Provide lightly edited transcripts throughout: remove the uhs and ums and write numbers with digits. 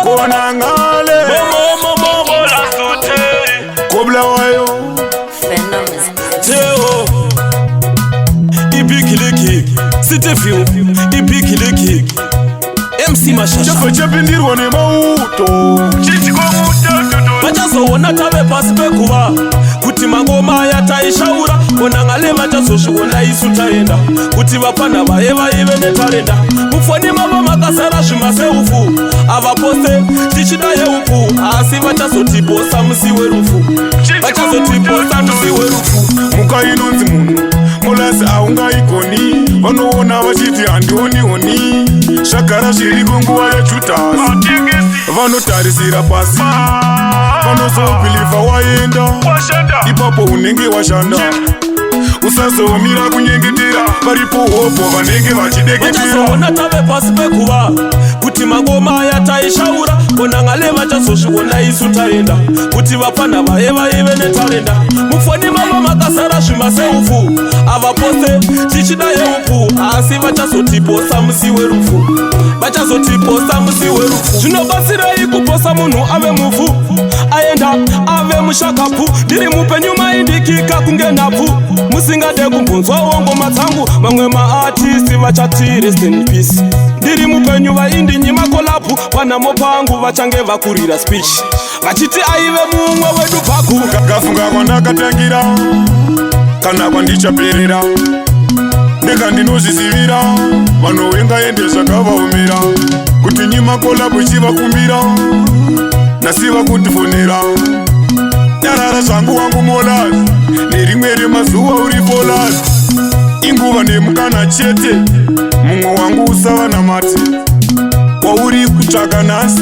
Kona ngale Kobla wayo Teo Ibikiliki City View Ibikiliki MC Mashasha Chapo chapindirwa ne mauto Vachazoona tave pasi pekuva kuti mangoma yataishaura kona ngale vachazozviona isu taenda kuti vapana vaye vaive netarenda mufoni mavo makasara zvimaseufu avapose tichida yeupu asi vachazotiposa musi werufu vachazotiposa musi werufu muka inonzi munhu mulasi aungaigoni vanoona vachiti handioni zvagara zviriko nguva yejudhasi vanotarisira pasi vanozobhilivha waenda ipapo unenge washanda usazomira kunyengetera varipo hopo vanenge vachideketera tave pasi pekuva kuti mangoma yataishaura kona ngale vachazozviona isu taenda kuti vapana vaye vaive netarenda mufoni mavo makasara zvimaseufu avapose tichida yeupu asi vachazotiposa musi werufu vachazotiposa musi werufu zvinobatsirei kuposa munhu ave muvhu aenda ave mushakapu ndiri mupenyu maindikika kunge nhabvu musingade kumbunzwawo ngoma dzangu mamwe maartisti vachati rest in peace ndiri mupenyu vaindinyima kolabhu panhamo pangu vachange vakurira speech vachiti aive mumwe wedu bhaku gafunga kwandakatangira kana kwandichaperera ndega ndinozvizivira vanowengaende zvakavaomera kuti nyima kolabhu ichivakumbira nasiva kundifonera nyarara zvangu wangu molasi nerimwe remazuva uripo lasi inguva nemukana chete mumwe wangu usava namati wauri kutsvaka nhasi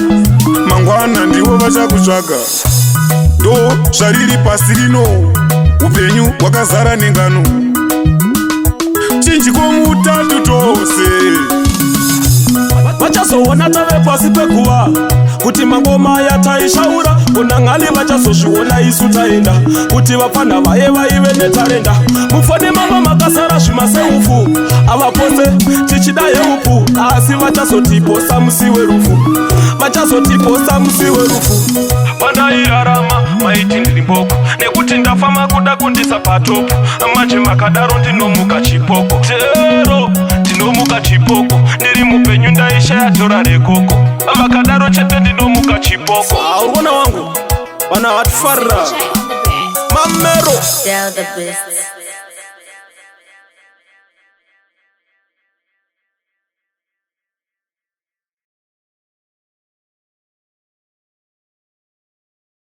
mangwana ndivo vachakutsvaga ndo zvariri pasi rino upenyu hwakazara nengano chinji komutatu tose vachazoona tave pasi pekuva kuti mangoma yataishaura kona ngale vachazozviona isu taenda kuti vapana vaye vaive netarenda mufoni mavo makasara zvimaseufu avapose tichida yeupu asi vachazotiposa musi werufu vachazotiposa musi werufu pandairarama maiti ndiri mboko nekuti ndafama kuda kundisa patopo manje makadaro ndinomuka chipoko tero ndinomuka chipoko ndiri mupenyu ndaishaya dhora rekoko vakadaro chete ndinomuka chipoko urona wangu vana vatifarira mamero.